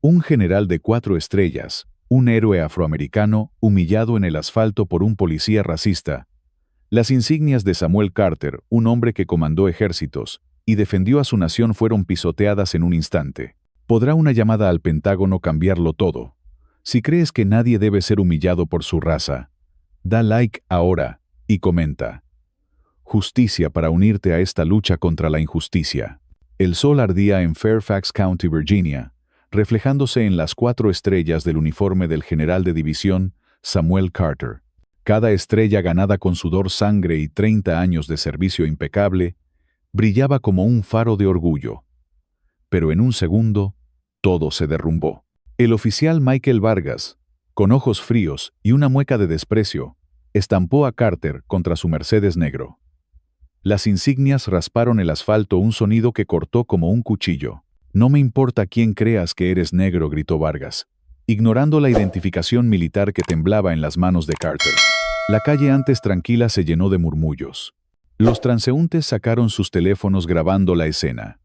Un general de 4 estrellas, un héroe afroamericano humillado en el asfalto por un policía racista. Las insignias de Samuel Carter, un hombre que comandó ejércitos y defendió a su nación, fueron pisoteadas en un instante. ¿Podrá una llamada al Pentágono cambiarlo todo? Si crees que nadie debe ser humillado por su raza, da like ahora y comenta. Justicia para unirte a esta lucha contra la injusticia. El sol ardía en Fairfax County, Virginia, reflejándose en las 4 estrellas del uniforme del general de división Samuel Carter. Cada estrella, ganada con sudor, sangre y 30 años de servicio impecable, brillaba como un faro de orgullo. Pero en un segundo, todo se derrumbó. El oficial Michael Vargas, con ojos fríos y una mueca de desprecio, estampó a Carter contra su Mercedes negro. Las insignias rasparon el asfalto, un sonido que cortó como un cuchillo. «No me importa quién creas que eres negro», gritó Vargas, ignorando la identificación militar que temblaba en las manos de Carter. La calle, antes tranquila, se llenó de murmullos. Los transeúntes sacaron sus teléfonos grabando la escena.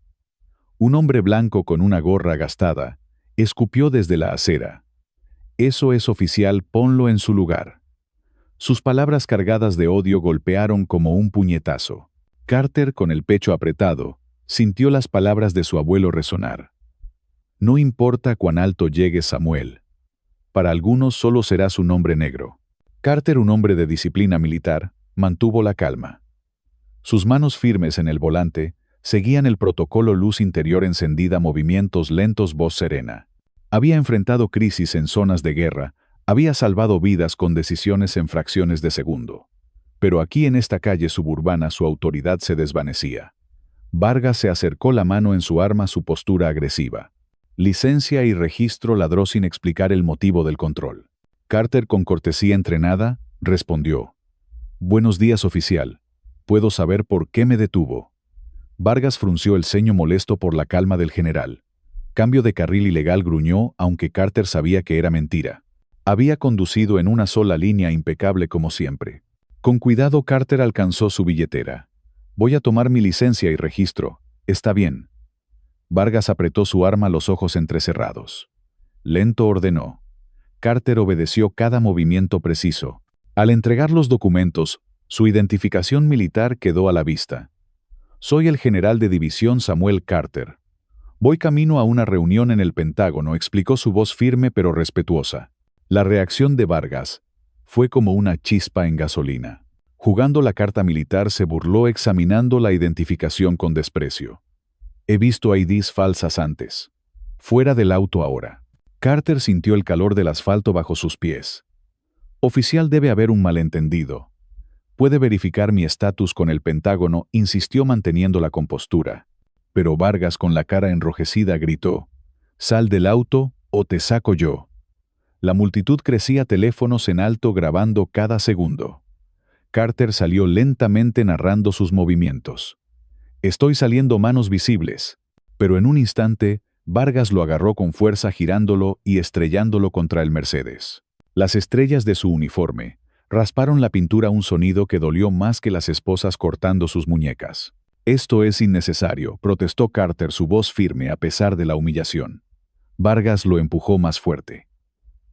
Un hombre blanco con una gorra gastada escupió desde la acera. «Eso es oficial, ponlo en su lugar». Sus palabras cargadas de odio golpearon como un puñetazo. Carter, con el pecho apretado, sintió las palabras de su abuelo resonar. «No importa cuán alto llegues, Samuel. Para algunos solo serás un hombre negro». Carter, un hombre de disciplina militar, mantuvo la calma. Sus manos firmes en el volante seguían el protocolo, luz interior encendida, movimientos lentos, voz serena. Había enfrentado crisis en zonas de guerra, había salvado vidas con decisiones en fracciones de segundo. Pero aquí, en esta calle suburbana, su autoridad se desvanecía. Vargas se acercó, la mano en su arma, su postura agresiva. «Licencia y registro», ladró sin explicar el motivo del control. Carter, con cortesía entrenada, respondió. «Buenos días, oficial. ¿Puedo saber por qué me detuvo?» Vargas frunció el ceño, molesto por la calma del general. «Cambio de carril ilegal», gruñó, aunque Carter sabía que era mentira. Había conducido en una sola línea, impecable como siempre. Con cuidado, Carter alcanzó su billetera. «Voy a tomar mi licencia y registro. ¿Está bien?» Vargas apretó su arma, los ojos entrecerrados. «Lento», ordenó. Carter obedeció, cada movimiento preciso. Al entregar los documentos, su identificación militar quedó a la vista. «Soy el general de división Samuel Carter. Voy camino a una reunión en el Pentágono», explicó, su voz firme pero respetuosa. La reacción de Vargas fue como una chispa en gasolina. Jugando la carta militar, se burló, examinando la identificación con desprecio. «He visto IDs falsas antes. Fuera del auto ahora». Carter sintió el calor del asfalto bajo sus pies. «Oficial, debe haber un malentendido. Puede verificar mi estatus con el Pentágono», insistió, manteniendo la compostura. Pero Vargas, con la cara enrojecida, gritó. «Sal del auto o te saco yo». La multitud crecía, teléfonos en alto grabando cada segundo. Carter salió lentamente, narrando sus movimientos. «Estoy saliendo», manos visibles. Pero en un instante, Vargas lo agarró con fuerza, girándolo y estrellándolo contra el Mercedes. Las estrellas de su uniforme rasparon la pintura, un sonido que dolió más que las esposas cortando sus muñecas. «Esto es innecesario», protestó Carter, su voz firme a pesar de la humillación. Vargas lo empujó más fuerte.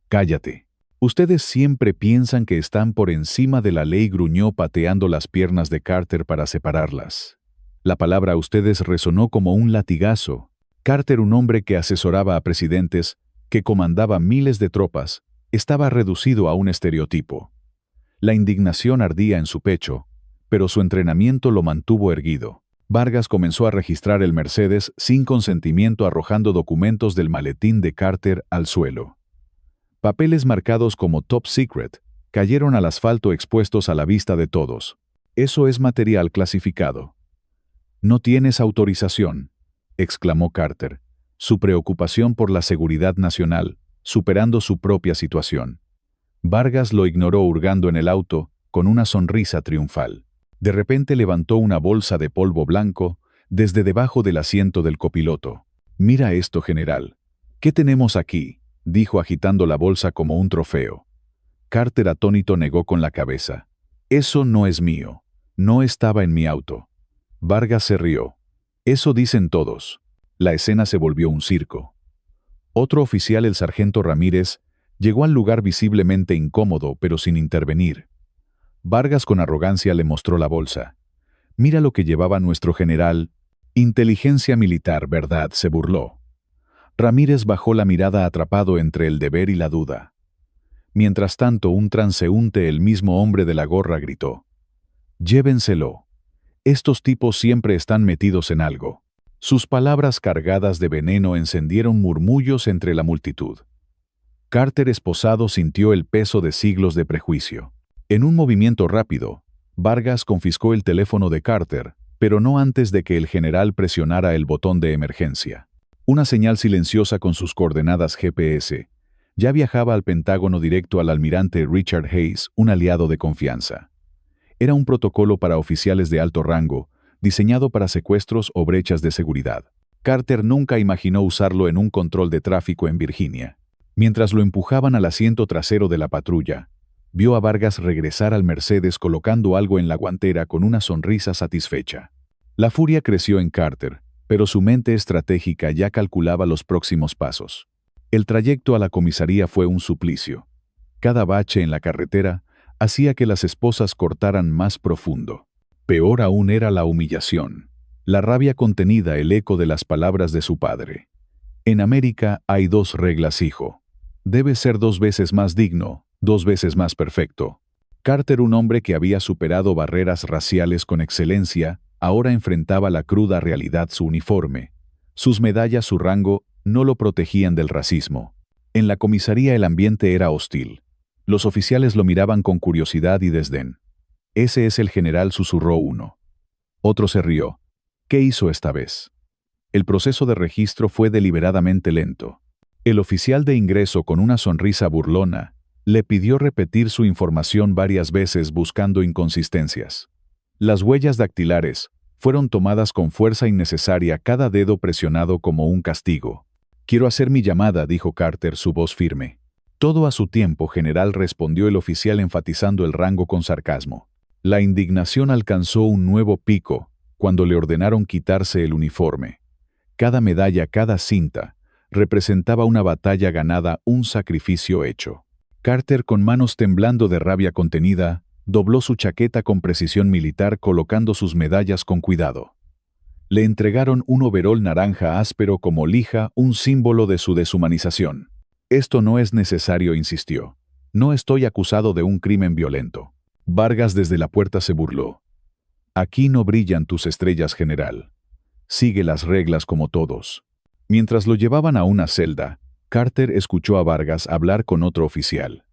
«Cállate. Ustedes siempre piensan que están por encima de la ley», gruñó, pateando las piernas de Carter para separarlas. La palabra «ustedes» resonó como un latigazo. Carter, un hombre que asesoraba a presidentes, que comandaba miles de tropas, estaba reducido a un estereotipo. La indignación ardía en su pecho, pero su entrenamiento lo mantuvo erguido. Vargas comenzó a registrar el Mercedes sin consentimiento, arrojando documentos del maletín de Carter al suelo. Papeles marcados como Top Secret cayeron al asfalto, expuestos a la vista de todos. «Eso es material clasificado». «No tienes autorización», exclamó Carter, su preocupación por la seguridad nacional superando su propia situación. Vargas lo ignoró, hurgando en el auto con una sonrisa triunfal. De repente levantó una bolsa de polvo blanco desde debajo del asiento del copiloto. «Mira esto, general. ¿Qué tenemos aquí?», dijo, agitando la bolsa como un trofeo. Carter, atónito, negó con la cabeza. «Eso no es mío. No estaba en mi auto». Vargas se rió. «Eso dicen todos». La escena se volvió un circo. Otro oficial, el sargento Ramírez, llegó al lugar visiblemente incómodo, pero sin intervenir. Vargas con arrogancia le mostró la bolsa. «Mira lo que llevaba nuestro general». «Inteligencia militar, ¿verdad?», se burló. Ramírez bajó la mirada atrapado entre el deber y la duda. Mientras tanto, un transeúnte, el mismo hombre de la gorra, gritó: «Llévenselo. Estos tipos siempre están metidos en algo». Sus palabras cargadas de veneno encendieron murmullos entre la multitud. Carter, esposado, sintió el peso de siglos de prejuicio. En un movimiento rápido, Vargas confiscó el teléfono de Carter, pero no antes de que el general presionara el botón de emergencia. Una señal silenciosa con sus coordenadas GPS ya viajaba al Pentágono directo al almirante Richard Hayes, un aliado de confianza. Era un protocolo para oficiales de alto rango, diseñado para secuestros o brechas de seguridad. Carter nunca imaginó usarlo en un control de tráfico en Virginia. Mientras lo empujaban al asiento trasero de la patrulla, vio a Vargas regresar al Mercedes colocando algo en la guantera con una sonrisa satisfecha. La furia creció en Carter, pero su mente estratégica ya calculaba los próximos pasos. El trayecto a la comisaría fue un suplicio. Cada bache en la carretera hacía que las esposas cortaran más profundo. Peor aún era la humillación, la rabia contenida, el eco de las palabras de su padre. En América hay 2 reglas, hijo. Debes ser 2 veces más digno, 2 veces más perfecto. Carter, un hombre que había superado barreras raciales con excelencia, ahora enfrentaba la cruda realidad. Su uniforme, sus medallas, su rango, no lo protegían del racismo. En la comisaría el ambiente era hostil. Los oficiales lo miraban con curiosidad y desdén. «Ese es el general», susurró uno. Otro se rió. «¿Qué hizo esta vez?». El proceso de registro fue deliberadamente lento. El oficial de ingreso, con una sonrisa burlona, le pidió repetir su información varias veces buscando inconsistencias. Las huellas dactilares fueron tomadas con fuerza innecesaria, cada dedo presionado como un castigo. «Quiero hacer mi llamada», dijo Carter, su voz firme. «Todo a su tiempo, general», respondió el oficial enfatizando el rango con sarcasmo. La indignación alcanzó un nuevo pico cuando le ordenaron quitarse el uniforme. Cada medalla, cada cinta, representaba una batalla ganada, un sacrificio hecho. Carter, con manos temblando de rabia contenida, dobló su chaqueta con precisión militar, colocando sus medallas con cuidado. Le entregaron un overol naranja áspero como lija, un símbolo de su deshumanización. «Esto no es necesario», insistió. «No estoy acusado de un crimen violento». Vargas desde la puerta se burló. «Aquí no brillan tus estrellas, general. Sigue las reglas como todos». Mientras lo llevaban a una celda, Carter escuchó a Vargas hablar con otro oficial.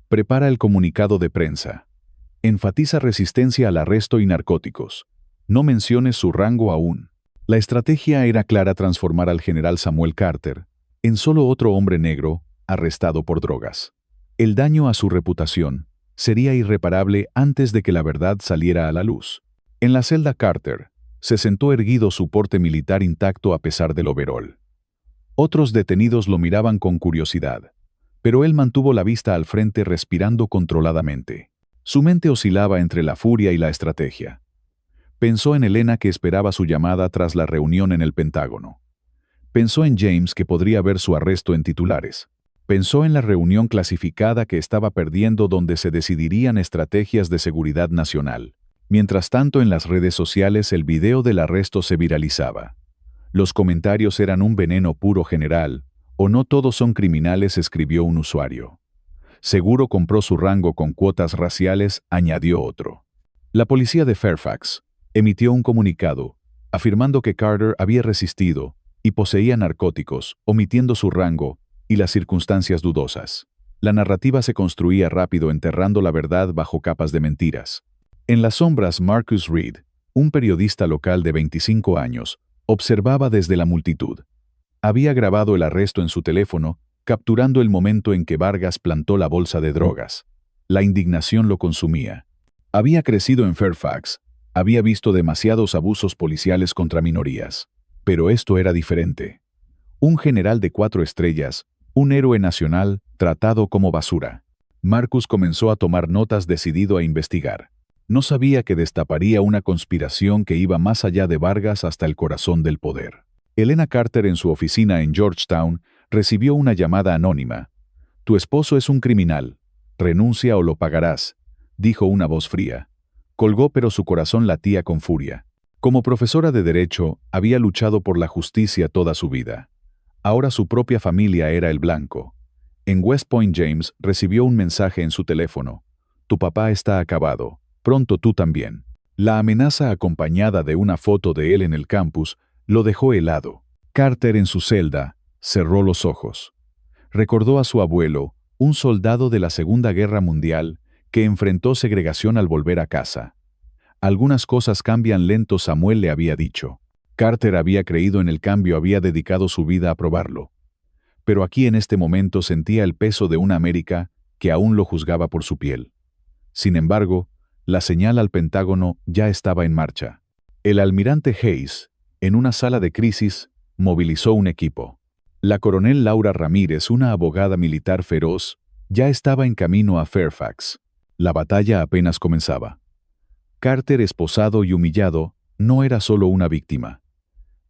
«Prepara el comunicado de prensa. Enfatiza resistencia al arresto y narcóticos. No menciones su rango aún». La estrategia era clara: transformar al general Samuel Carter en solo otro hombre negro arrestado por drogas. El daño a su reputación sería irreparable antes de que la verdad saliera a la luz. En la celda, Carter se sentó erguido, su porte militar intacto a pesar del overol. Otros detenidos lo miraban con curiosidad, pero él mantuvo la vista al frente, respirando controladamente. Su mente oscilaba entre la furia y la estrategia. Pensó en Elena, que esperaba su llamada tras la reunión en el Pentágono. Pensó en James, que podría ver su arresto en titulares. Pensó en la reunión clasificada que estaba perdiendo, donde se decidirían estrategias de seguridad nacional. Mientras tanto, en las redes sociales el video del arresto se viralizaba. Los comentarios eran un veneno puro: «General, o no todos son criminales», escribió un usuario. «Seguro compró su rango con cuotas raciales», añadió otro. La policía de Fairfax emitió un comunicado afirmando que Carter había resistido y poseía narcóticos, omitiendo su rango y las circunstancias dudosas. La narrativa se construía rápido, enterrando la verdad bajo capas de mentiras. En las sombras, Marcus Reed, un periodista local de 25 años, observaba desde la multitud. Había grabado el arresto en su teléfono, capturando el momento en que Vargas plantó la bolsa de drogas. La indignación lo consumía. Había crecido en Fairfax, había visto demasiados abusos policiales contra minorías. Pero esto era diferente. Un general de 4 estrellas, un héroe nacional, tratado como basura. Marcus comenzó a tomar notas, decidido a investigar. No sabía que destaparía una conspiración que iba más allá de Vargas, hasta el corazón del poder. Elena Carter, en su oficina en Georgetown, Recibió una llamada anónima. «Tu esposo es un criminal. Renuncia o lo pagarás», dijo una voz fría. Colgó, pero su corazón latía con furia. Como profesora de Derecho, había luchado por la justicia toda su vida. Ahora su propia familia era el blanco. En West Point, James recibió un mensaje en su teléfono. «Tu papá está acabado. Pronto tú también». La amenaza, acompañada de una foto de él en el campus, lo dejó helado. Carter, en su celda, cerró los ojos. Recordó a su abuelo, un soldado de la Segunda Guerra Mundial, que enfrentó segregación al volver a casa. «Algunas cosas cambian lento», Samuel le había dicho. Carter había creído en el cambio, había dedicado su vida a probarlo. Pero aquí en este momento sentía el peso de una América que aún lo juzgaba por su piel. Sin embargo, la señal al Pentágono ya estaba en marcha. El almirante Hayes, en una sala de crisis, movilizó un equipo. La coronel Laura Ramírez, una abogada militar feroz, ya estaba en camino a Fairfax. La batalla apenas comenzaba. Carter, esposado y humillado, no era solo una víctima.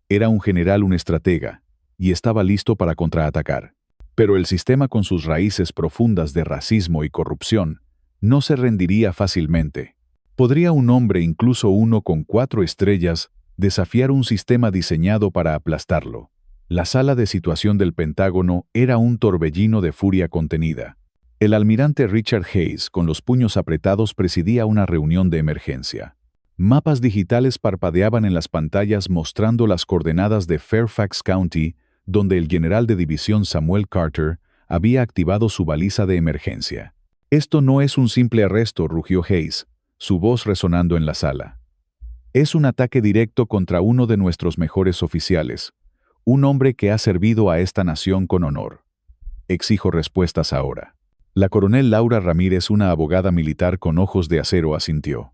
Era un general, un estratega, y estaba listo para contraatacar. Pero el sistema, con sus raíces profundas de racismo y corrupción, no se rendiría fácilmente. ¿Podría un hombre, incluso uno con 4 estrellas, desafiar un sistema diseñado para aplastarlo? La sala de situación del Pentágono era un torbellino de furia contenida. El almirante Richard Hayes, con los puños apretados, presidía una reunión de emergencia. Mapas digitales parpadeaban en las pantallas mostrando las coordenadas de Fairfax County, donde el general de división Samuel Carter había activado su baliza de emergencia. «Esto no es un simple arresto», rugió Hayes, su voz resonando en la sala. «Es un ataque directo contra uno de nuestros mejores oficiales, un hombre que ha servido a esta nación con honor. Exijo respuestas ahora». La coronel Laura Ramírez, una abogada militar con ojos de acero, asintió.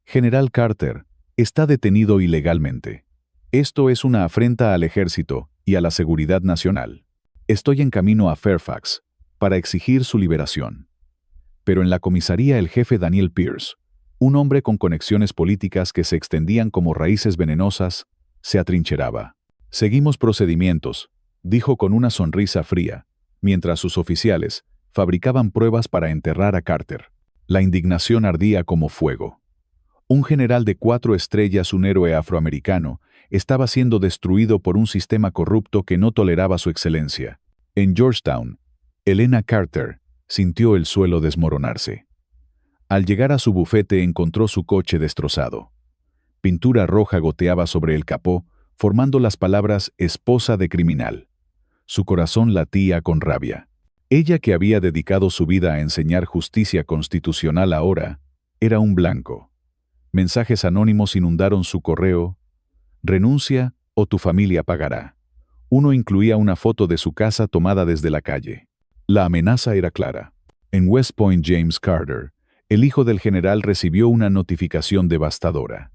«General Carter, está detenido ilegalmente. Esto es una afrenta al ejército y a la seguridad nacional. Estoy en camino a Fairfax para exigir su liberación». Pero en la comisaría el jefe Daniel Pierce, un hombre con conexiones políticas que se extendían como raíces venenosas, se atrincheraba. «Seguimos procedimientos», dijo con una sonrisa fría, mientras sus oficiales fabricaban pruebas para enterrar a Carter. La indignación ardía como fuego. Un general de 4 estrellas, un héroe afroamericano, estaba siendo destruido por un sistema corrupto que no toleraba su excelencia. En Georgetown, Helena Carter sintió el suelo desmoronarse. Al llegar a su bufete encontró su coche destrozado. Pintura roja goteaba sobre el capó, formando las palabras «esposa de criminal». Su corazón latía con rabia. Ella, que había dedicado su vida a enseñar justicia constitucional, ahora era un blanco. Mensajes anónimos inundaron su correo. «Renuncia o tu familia pagará». Uno incluía una foto de su casa tomada desde la calle. La amenaza era clara. En West Point, James Carter, el hijo del general, recibió una notificación devastadora.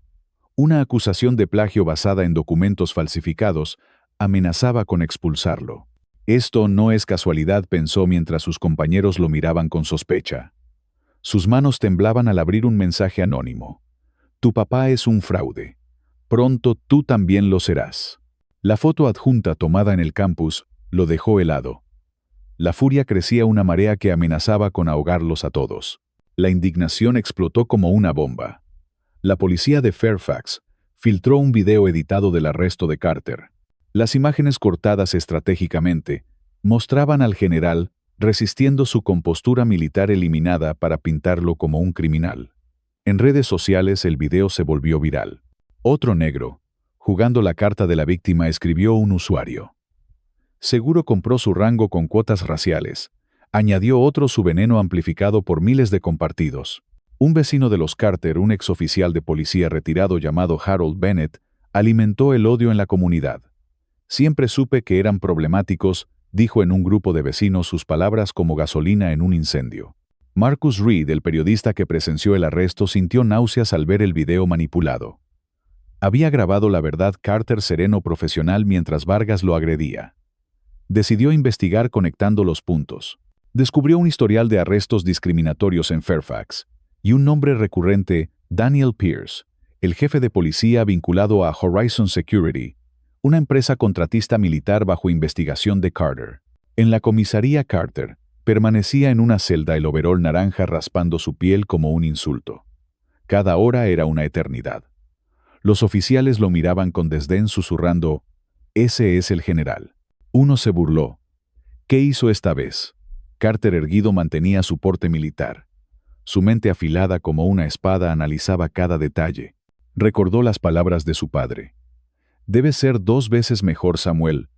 Una acusación de plagio basada en documentos falsificados amenazaba con expulsarlo. «Esto no es casualidad», pensó mientras sus compañeros lo miraban con sospecha. Sus manos temblaban al abrir un mensaje anónimo. «Tu papá es un fraude. Pronto tú también lo serás». La foto adjunta, tomada en el campus, lo dejó helado. La furia crecía, una marea que amenazaba con ahogarlos a todos. La indignación explotó como una bomba. La policía de Fairfax filtró un video editado del arresto de Carter. Las imágenes, cortadas estratégicamente, mostraban al general resistiendo, su compostura militar eliminada para pintarlo como un criminal. En redes sociales el video se volvió viral. «Otro negro, jugando la carta de la víctima», escribió un usuario. «Seguro compró su rango con cuotas raciales», añadió otro, su veneno amplificado por miles de compartidos. Un vecino de los Carter, un exoficial de policía retirado llamado Harold Bennett, alimentó el odio en la comunidad. «Siempre supe que eran problemáticos», dijo en un grupo de vecinos, sus palabras como gasolina en un incendio. Marcus Reed, el periodista que presenció el arresto, sintió náuseas al ver el video manipulado. Había grabado la verdad Carter, sereno, profesional, mientras Vargas lo agredía. Decidió investigar conectando los puntos. Descubrió un historial de arrestos discriminatorios en Fairfax y un nombre recurrente: Daniel Pierce, el jefe de policía vinculado a Horizon Security, una empresa contratista militar bajo investigación de Carter. En la comisaría Carter, permanecía en una celda el overol naranja raspando su piel como un insulto. Cada hora era una eternidad. Los oficiales lo miraban con desdén susurrando, «Ese es el general». Uno se burló. ¿Qué hizo esta vez? Carter erguido mantenía su porte militar. Su mente afilada como una espada analizaba cada detalle. Recordó las palabras de su padre. «Debes ser 2 veces mejor, Samuel,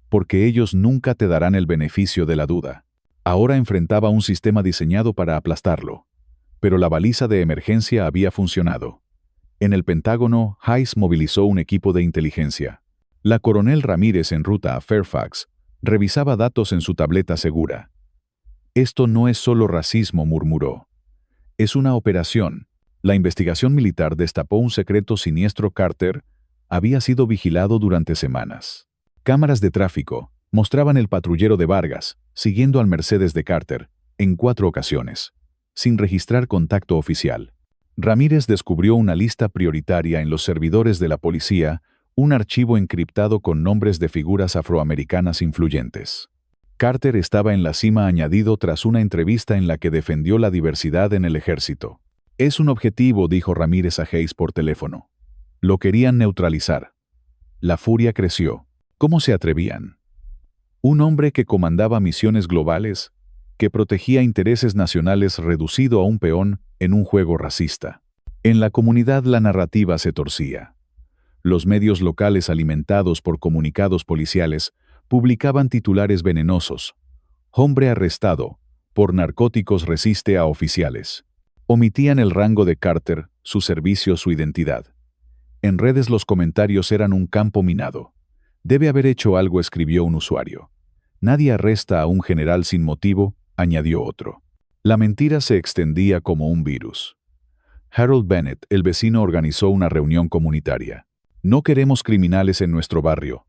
porque ellos nunca te darán el beneficio de la duda». Ahora enfrentaba un sistema diseñado para aplastarlo. Pero la baliza de emergencia había funcionado. En el Pentágono, Hayes movilizó un equipo de inteligencia. La coronel Ramírez, en ruta a Fairfax, revisaba datos en su tableta segura. «Esto no es solo racismo», murmuró. «Es una operación». La investigación militar destapó un secreto siniestro. Carter había sido vigilado durante semanas. Cámaras de tráfico mostraban el patrullero de Vargas, siguiendo al Mercedes de Carter, en 4 ocasiones, sin registrar contacto oficial. Ramírez descubrió una lista prioritaria en los servidores de la policía, un archivo encriptado con nombres de figuras afroamericanas influyentes. Carter estaba en la cima añadido tras una entrevista en la que defendió la diversidad en el ejército. «Es un objetivo», dijo Ramírez a Hayes por teléfono. Lo querían neutralizar. La furia creció. ¿Cómo se atrevían? Un hombre que comandaba misiones globales, que protegía intereses nacionales, reducido a un peón en un juego racista. En la comunidad la narrativa se torcía. Los medios locales, alimentados por comunicados policiales, publicaban titulares venenosos. «Hombre arrestado. Por narcóticos resiste a oficiales». Omitían el rango de Carter, su servicio, su identidad. En redes los comentarios eran un campo minado. «Debe haber hecho algo», escribió un usuario. «Nadie arresta a un general sin motivo», añadió otro. La mentira se extendía como un virus. Harold Bennett, el vecino, organizó una reunión comunitaria. «No queremos criminales en nuestro barrio»,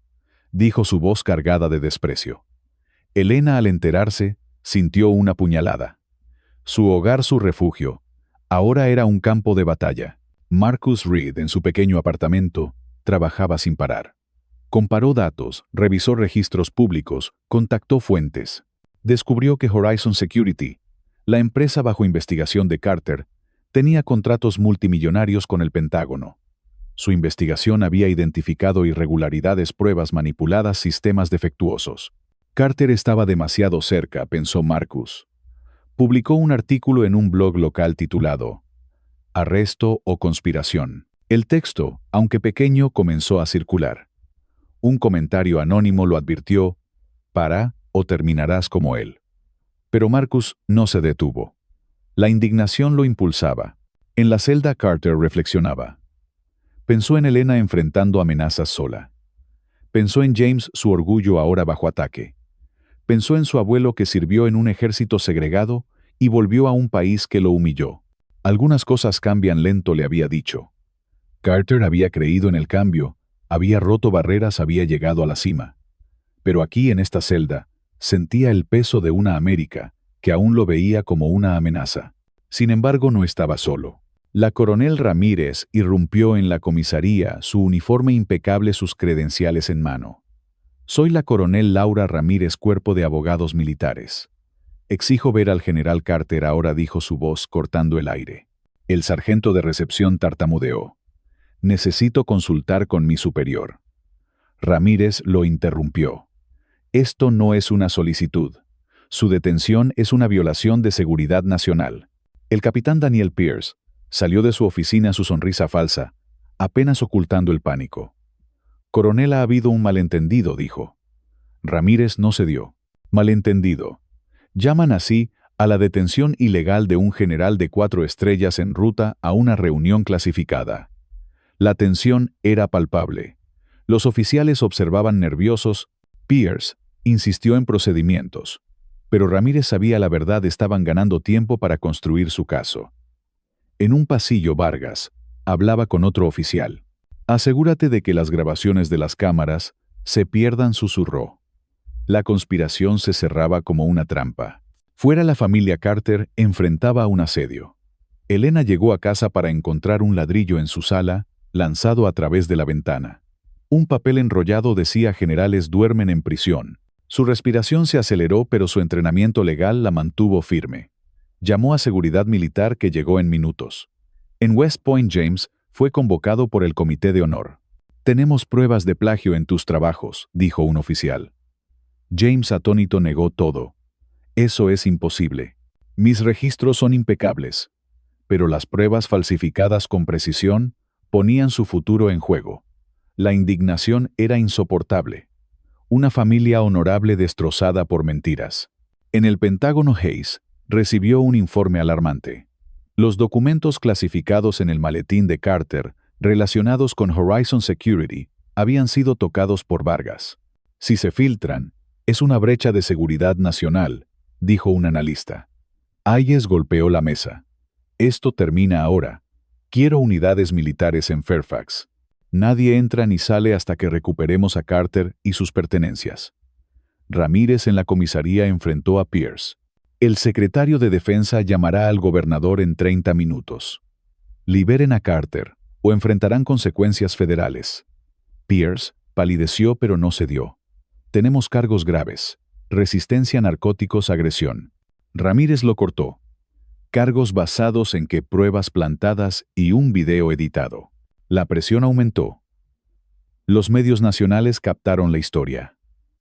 dijo su voz cargada de desprecio. Elena, al enterarse, sintió una puñalada. Su hogar, su refugio, ahora era un campo de batalla. Marcus Reed, en su pequeño apartamento, trabajaba sin parar. Comparó datos, revisó registros públicos, contactó fuentes. Descubrió que Horizon Security, la empresa bajo investigación de Carter, tenía contratos multimillonarios con el Pentágono. Su investigación había identificado irregularidades, pruebas manipuladas, sistemas defectuosos. Carter estaba demasiado cerca, pensó Marcus. Publicó un artículo en un blog local titulado «Arresto o conspiración». El texto, aunque pequeño, comenzó a circular. Un comentario anónimo lo advirtió: «Para, o terminarás como él». Pero Marcus no se detuvo. La indignación lo impulsaba. En la celda Carter reflexionaba. Pensó en Elena enfrentando amenazas sola. Pensó en James, su orgullo ahora bajo ataque. Pensó en su abuelo, que sirvió en un ejército segregado y volvió a un país que lo humilló. «Algunas cosas cambian lento», le había dicho. Carter había creído en el cambio, había roto barreras, había llegado a la cima. Pero aquí, en esta celda, sentía el peso de una América que aún lo veía como una amenaza. Sin embargo, no estaba solo. La coronel Ramírez irrumpió en la comisaría, su uniforme impecable, sus credenciales en mano. «Soy la coronel Laura Ramírez, Cuerpo de Abogados Militares. Exijo ver al general Carter ahora», dijo su voz cortando el aire. El sargento de recepción tartamudeó. «Necesito consultar con mi superior». Ramírez lo interrumpió. «Esto no es una solicitud. Su detención es una violación de seguridad nacional». El capitán Daniel Pierce salió de su oficina, su sonrisa falsa, apenas ocultando el pánico. «Coronel, ha habido un malentendido», dijo. Ramírez no cedió. «Malentendido. Llaman así a la detención ilegal de un general de 4 estrellas en ruta a una reunión clasificada». La tensión era palpable. Los oficiales observaban nerviosos. Pierce insistió en procedimientos. Pero Ramírez sabía la verdad, estaban ganando tiempo para construir su caso. En un pasillo, Vargas hablaba con otro oficial. «Asegúrate de que las grabaciones de las cámaras se pierdan», susurró. La conspiración se cerraba como una trampa. Fuera, la familia Carter enfrentaba un asedio. Elena llegó a casa para encontrar un ladrillo en su sala, lanzado a través de la ventana. Un papel enrollado decía generales duermen en prisión. Su respiración se aceleró, pero su entrenamiento legal la mantuvo firme. Llamó a seguridad militar que llegó en minutos. En West Point, James fue convocado por el Comité de Honor. «Tenemos pruebas de plagio en tus trabajos», dijo un oficial. James, atónito, negó todo. «Eso es imposible. Mis registros son impecables». Pero las pruebas falsificadas con precisión ponían su futuro en juego. La indignación era insoportable. Una familia honorable destrozada por mentiras. En el Pentágono, Hayes recibió un informe alarmante. Los documentos clasificados en el maletín de Carter, relacionados con Horizon Security, habían sido tocados por Vargas. «Si se filtran, es una brecha de seguridad nacional», dijo un analista. Hayes golpeó la mesa. «Esto termina ahora. Quiero unidades militares en Fairfax. Nadie entra ni sale hasta que recuperemos a Carter y sus pertenencias». Ramírez en la comisaría enfrentó a Pierce. «El secretario de Defensa llamará al gobernador en 30 minutos. Liberen a Carter o enfrentarán consecuencias federales». Pierce palideció, pero no cedió. «Tenemos cargos graves: resistencia a narcóticos, agresión». Ramírez lo cortó. «Cargos basados en qué? Pruebas plantadas y un video editado». La presión aumentó. Los medios nacionales captaron la historia.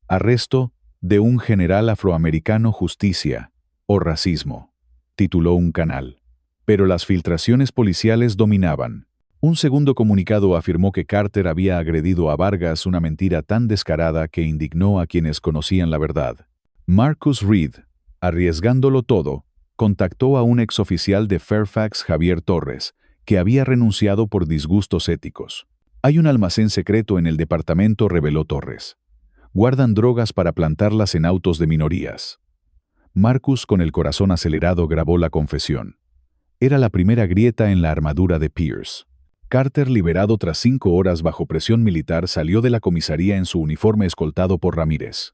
«Arresto de un general afroamericano, justicia o racismo», tituló un canal. Pero las filtraciones policiales dominaban. Un segundo comunicado afirmó que Carter había agredido a Vargas, una mentira tan descarada que indignó a quienes conocían la verdad. Marcus Reed, arriesgándolo todo, contactó a un exoficial de Fairfax, Javier Torres, que había renunciado por disgustos éticos. «Hay un almacén secreto en el departamento», reveló Torres. «Guardan drogas para plantarlas en autos de minorías». Marcus, con el corazón acelerado, grabó la confesión. Era la primera grieta en la armadura de Pierce. Carter, liberado tras 5 horas bajo presión militar, salió de la comisaría en su uniforme escoltado por Ramírez.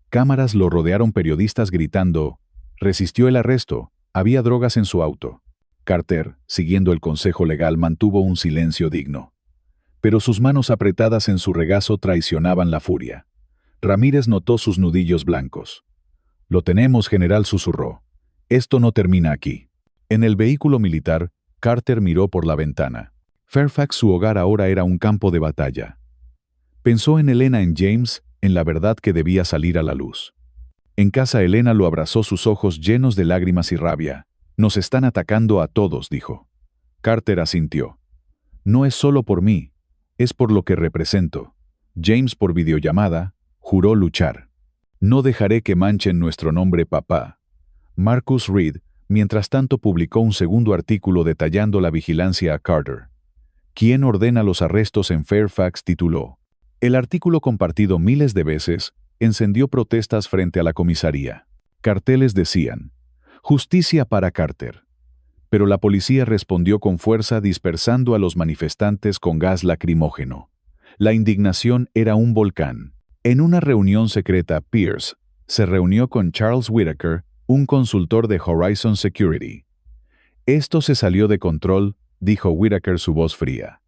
Cámaras lo rodearon, periodistas gritando. Resistió el arresto, había drogas en su auto. Carter, siguiendo el consejo legal, mantuvo un silencio digno. Pero sus manos apretadas en su regazo traicionaban la furia. Ramírez notó sus nudillos blancos. «Lo tenemos, general», susurró. «Esto no termina aquí». En el vehículo militar, Carter miró por la ventana. Fairfax, su hogar, ahora era un campo de batalla. Pensó en Elena, en James, en la verdad que debía salir a la luz. En casa, Elena lo abrazó, sus ojos llenos de lágrimas y rabia. «Nos están atacando a todos», dijo. Carter asintió. «No es solo por mí, es por lo que represento». James, por videollamada, juró luchar. «No dejaré que manchen nuestro nombre, papá». Marcus Reed, mientras tanto, publicó un segundo artículo detallando la vigilancia a Carter. «¿Quién ordena los arrestos en Fairfax?», tituló. El artículo, compartido miles de veces, encendió protestas frente a la comisaría. Carteles decían: «Justicia para Carter». Pero la policía respondió con fuerza, dispersando a los manifestantes con gas lacrimógeno. La indignación era un volcán. En una reunión secreta, Pierce se reunió con Charles Whitaker, un consultor de Horizon Security. «Esto se salió de control», dijo Whitaker, su voz fría.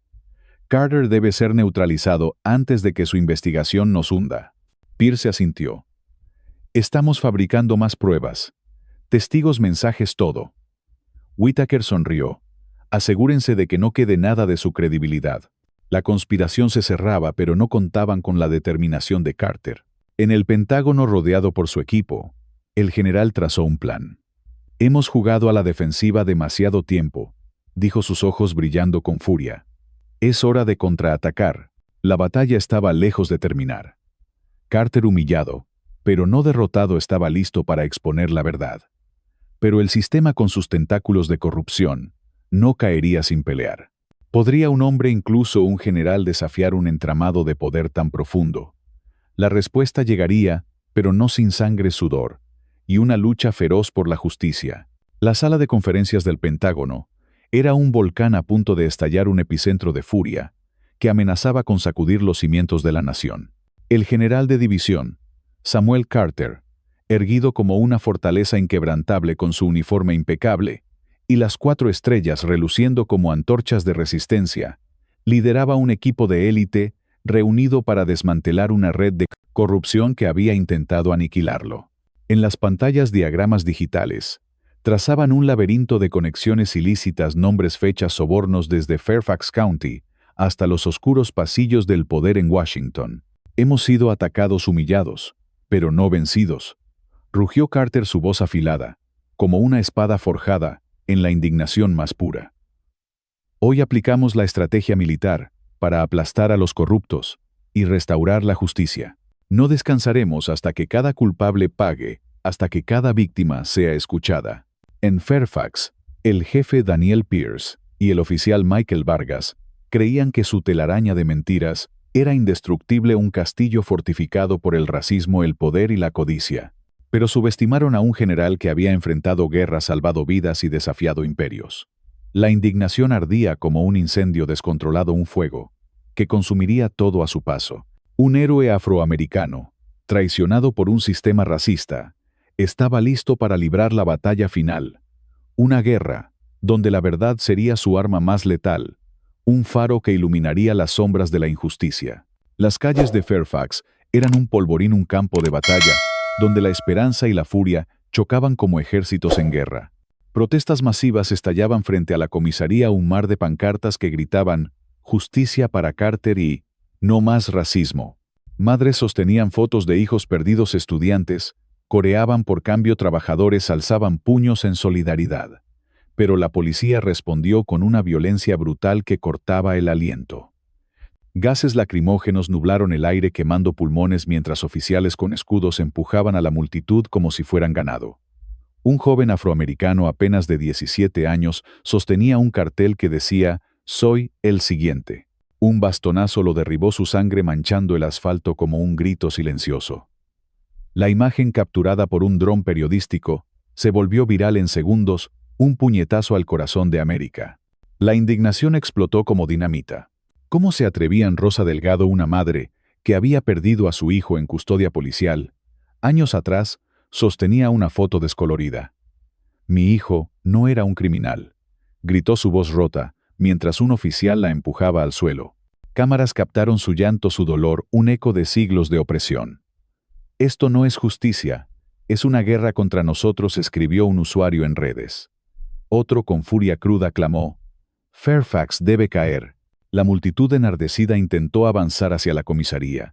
«Carter debe ser neutralizado antes de que su investigación nos hunda». Pierce asintió. «Estamos fabricando más pruebas. Testigos, mensajes, todo». Whitaker sonrió. «Asegúrense de que no quede nada de su credibilidad». La conspiración se cerraba, pero no contaban con la determinación de Carter. En el Pentágono, rodeado por su equipo, el general trazó un plan. «Hemos jugado a la defensiva demasiado tiempo», dijo, sus ojos brillando con furia. «Es hora de contraatacar». La batalla estaba lejos de terminar. Carter, humillado, pero no derrotado, estaba listo para exponer la verdad. Pero el sistema, con sus tentáculos de corrupción, no caería sin pelear. ¿Podría un hombre, incluso un general, desafiar un entramado de poder tan profundo? La respuesta llegaría, pero no sin sangre, sudor, y una lucha feroz por la justicia. La sala de conferencias del Pentágono era un volcán a punto de estallar, un epicentro de furia que amenazaba con sacudir los cimientos de la nación. El general de división, Samuel Carter, erguido como una fortaleza inquebrantable con su uniforme impecable y las 4 estrellas reluciendo como antorchas de resistencia, lideraba un equipo de élite reunido para desmantelar una red de corrupción que había intentado aniquilarlo. En las pantallas diagramas digitales, trazaban un laberinto de conexiones ilícitas, nombres, fechas, sobornos desde Fairfax County hasta los oscuros pasillos del poder en Washington. Hemos sido atacados, humillados, pero no vencidos, rugió Carter, su voz afilada, como una espada forjada, en la indignación más pura. Hoy aplicamos la estrategia militar para aplastar a los corruptos y restaurar la justicia. No descansaremos hasta que cada culpable pague, hasta que cada víctima sea escuchada. En Fairfax, el jefe Daniel Pierce y el oficial Michael Vargas creían que su telaraña de mentiras era indestructible, un castillo fortificado por el racismo, el poder y la codicia. Pero subestimaron a un general que había enfrentado guerras, salvado vidas y desafiado imperios. La indignación ardía como un incendio descontrolado, un fuego que consumiría todo a su paso. Un héroe afroamericano, traicionado por un sistema racista, estaba listo para librar la batalla final. Una guerra, donde la verdad sería su arma más letal, un faro que iluminaría las sombras de la injusticia. Las calles de Fairfax eran un polvorín, un campo de batalla, donde la esperanza y la furia chocaban como ejércitos en guerra. Protestas masivas estallaban frente a la comisaría, un mar de pancartas que gritaban «Justicia para Carter» y «No más racismo». Madres sostenían fotos de hijos perdidos, estudiantes coreaban por cambio, trabajadores alzaban puños en solidaridad. Pero la policía respondió con una violencia brutal que cortaba el aliento. Gases lacrimógenos nublaron el aire, quemando pulmones, mientras oficiales con escudos empujaban a la multitud como si fueran ganado. Un joven afroamericano apenas de 17 años sostenía un cartel que decía «Soy el siguiente». Un bastonazo lo derribó, su sangre manchando el asfalto como un grito silencioso. La imagen, capturada por un dron periodístico, se volvió viral en segundos, un puñetazo al corazón de América. La indignación explotó como dinamita. ¿Cómo se atrevían? Rosa Delgado, una madre que había perdido a su hijo en custodia policial, años atrás, sostenía una foto descolorida. «Mi hijo no era un criminal», gritó, su voz rota, mientras un oficial la empujaba al suelo. Cámaras captaron su llanto, su dolor, un eco de siglos de opresión. «Esto no es justicia, es una guerra contra nosotros», escribió un usuario en redes. Otro, con furia cruda, clamó: «Fairfax debe caer». La multitud enardecida intentó avanzar hacia la comisaría.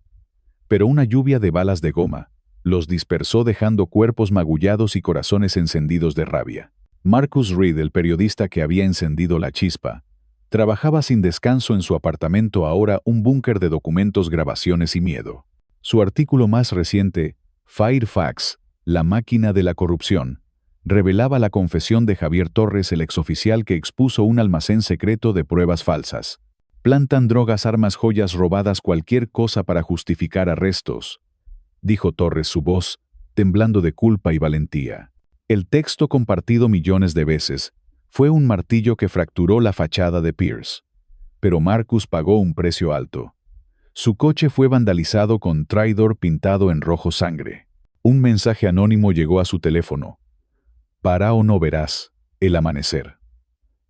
Pero una lluvia de balas de goma los dispersó, dejando cuerpos magullados y corazones encendidos de rabia. Marcus Reed, el periodista que había encendido la chispa, trabajaba sin descanso en su apartamento, ahora un búnker de documentos, grabaciones y miedo. Su artículo más reciente, Fairfax, la máquina de la corrupción, revelaba la confesión de Javier Torres, el exoficial que expuso un almacén secreto de pruebas falsas. «Plantan drogas, armas, joyas robadas, cualquier cosa para justificar arrestos», dijo Torres, su voz temblando de culpa y valentía. El texto, compartido millones de veces, fue un martillo que fracturó la fachada de Pierce. Pero Marcus pagó un precio alto. Su coche fue vandalizado con traidor pintado en rojo sangre. Un mensaje anónimo llegó a su teléfono: «Para o no verás el amanecer».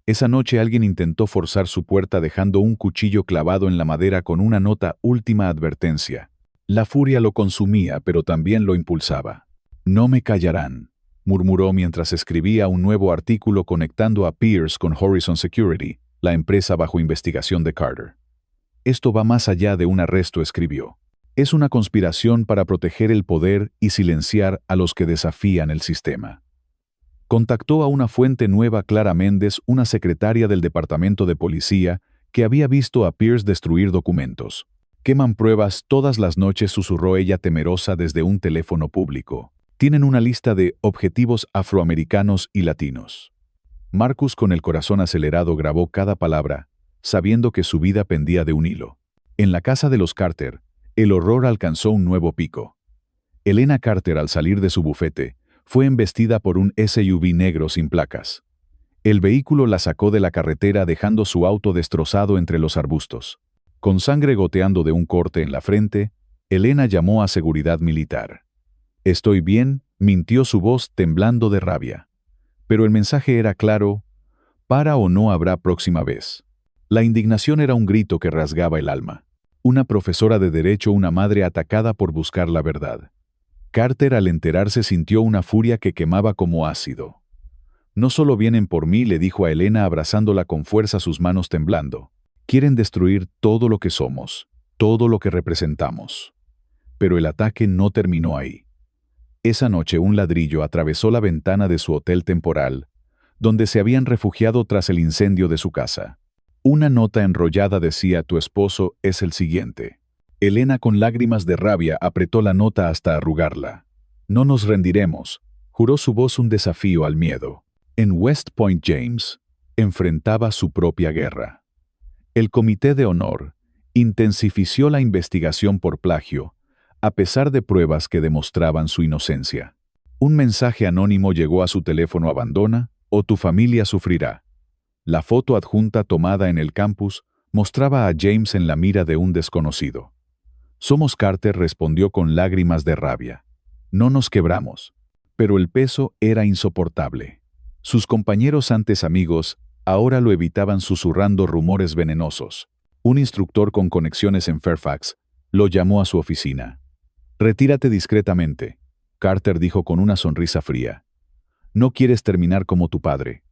Esa noche alguien intentó forzar su puerta, dejando un cuchillo clavado en la madera con una nota: «Última advertencia». La furia lo consumía, pero también lo impulsaba. «No me callarán», murmuró mientras escribía un nuevo artículo conectando a Pierce con Horizon Security, la empresa bajo investigación de Carter. «Esto va más allá de un arresto», escribió. «Es una conspiración para proteger el poder y silenciar a los que desafían el sistema». Contactó a una fuente nueva, Clara Méndez, una secretaria del Departamento de Policía, que había visto a Pierce destruir documentos. «Queman pruebas todas las noches», susurró ella temerosa desde un teléfono público. «Tienen una lista de objetivos afroamericanos y latinos». Marcus, con el corazón acelerado, grabó cada palabra, sabiendo que su vida pendía de un hilo. En la casa de los Carter, el horror alcanzó un nuevo pico. Elena Carter, al salir de su bufete, fue embestida por un SUV negro sin placas. El vehículo la sacó de la carretera, dejando su auto destrozado entre los arbustos. Con sangre goteando de un corte en la frente, Elena llamó a seguridad militar. «Estoy bien», mintió, su voz temblando de rabia. Pero el mensaje era claro: «Para o no habrá próxima vez». La indignación era un grito que rasgaba el alma. Una profesora de derecho, una madre atacada por buscar la verdad. Carter, al enterarse, sintió una furia que quemaba como ácido. No solo vienen por mí, le dijo a Elena abrazándola con fuerza, sus manos temblando. Quieren destruir todo lo que somos, todo lo que representamos. Pero el ataque no terminó ahí. Esa noche un ladrillo atravesó la ventana de su hotel temporal, donde se habían refugiado tras el incendio de su casa. Una nota enrollada decía: tu esposo es el siguiente. Elena, con lágrimas de rabia, apretó la nota hasta arrugarla. No nos rendiremos, juró, su voz un desafío al miedo. En West Point, James enfrentaba su propia guerra. El Comité de Honor intensifició la investigación por plagio, a pesar de pruebas que demostraban su inocencia. Un mensaje anónimo llegó a su teléfono: abandona o tu familia sufrirá. La foto adjunta tomada en el campus mostraba a James en la mira de un desconocido. Somos Carter, respondió con lágrimas de rabia. No nos quebramos. Pero el peso era insoportable. Sus compañeros, antes amigos, ahora lo evitaban, susurrando rumores venenosos. Un instructor con conexiones en Fairfax lo llamó a su oficina. Retírate discretamente, Carter dijo con una sonrisa fría. No quieres terminar como tu padre.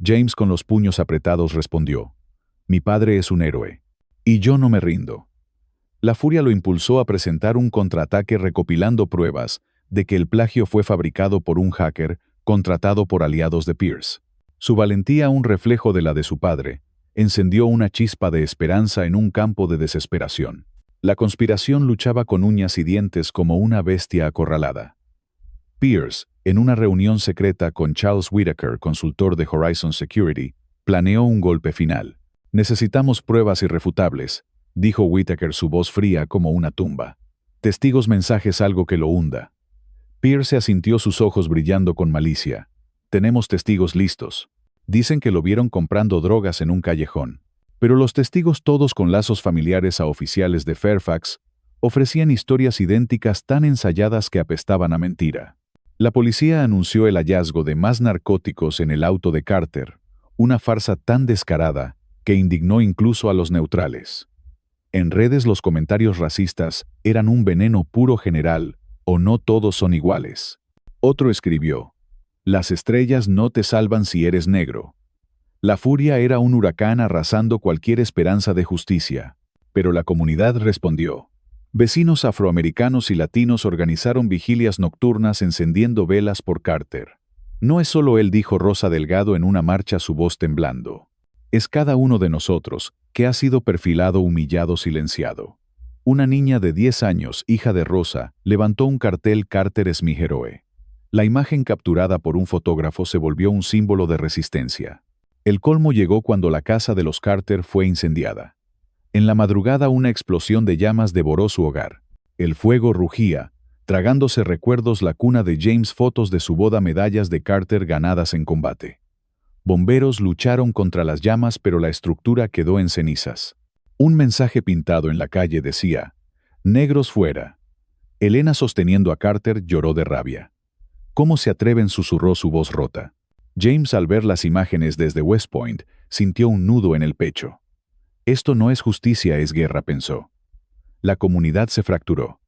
James, con los puños apretados, respondió. Mi padre es un héroe. Y yo no me rindo. La furia lo impulsó a presentar un contraataque, recopilando pruebas de que el plagio fue fabricado por un hacker contratado por aliados de Pierce. Su valentía, un reflejo de la de su padre, encendió una chispa de esperanza en un campo de desesperación. La conspiración luchaba con uñas y dientes como una bestia acorralada. Pierce, en una reunión secreta con Charles Whitaker, consultor de Horizon Security, planeó un golpe final. Necesitamos pruebas irrefutables, dijo Whitaker, su voz fría como una tumba. Testigos, mensajes, algo que lo hunda. Pierce asintió, sus ojos brillando con malicia. Tenemos testigos listos. Dicen que lo vieron comprando drogas en un callejón. Pero los testigos, todos con lazos familiares a oficiales de Fairfax, ofrecían historias idénticas, tan ensayadas que apestaban a mentira. La policía anunció el hallazgo de más narcóticos en el auto de Carter, una farsa tan descarada que indignó incluso a los neutrales. En redes los comentarios racistas eran un veneno puro: general, o no todos son iguales. Otro escribió: las estrellas no te salvan si eres negro. La furia era un huracán arrasando cualquier esperanza de justicia. Pero la comunidad respondió. Vecinos afroamericanos y latinos organizaron vigilias nocturnas encendiendo velas por Carter. No es solo él, dijo Rosa Delgado en una marcha, su voz temblando. Es cada uno de nosotros que ha sido perfilado, humillado, silenciado. Una niña de 10 años, hija de Rosa, levantó un cartel: Carter es mi héroe. La imagen, capturada por un fotógrafo, se volvió un símbolo de resistencia. El colmo llegó cuando la casa de los Carter fue incendiada. En la madrugada una explosión de llamas devoró su hogar. El fuego rugía, tragándose recuerdos, la cuna de James, fotos de su boda, medallas de Carter ganadas en combate. Bomberos lucharon contra las llamas, pero la estructura quedó en cenizas. Un mensaje pintado en la calle decía: negros fuera. Elena, sosteniendo a Carter, lloró de rabia. ¿Cómo se atreven?, susurró, su voz rota. James, al ver las imágenes desde West Point, sintió un nudo en el pecho. Esto no es justicia, es guerra, pensó. La comunidad se fracturó.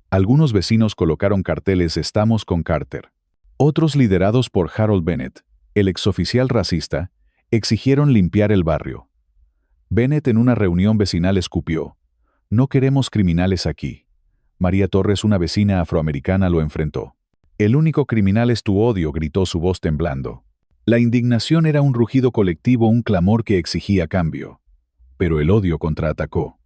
Algunos vecinos colocaron carteles: estamos con Carter. Otros, liderados por Harold Bennett, el exoficial racista, exigieron limpiar el barrio. Bennett, en una reunión vecinal, escupió: no queremos criminales aquí. María Torres, una vecina afroamericana, lo enfrentó. El único criminal es tu odio, gritó, su voz temblando. La indignación era un rugido colectivo, un clamor que exigía cambio. Pero el odio contraatacó.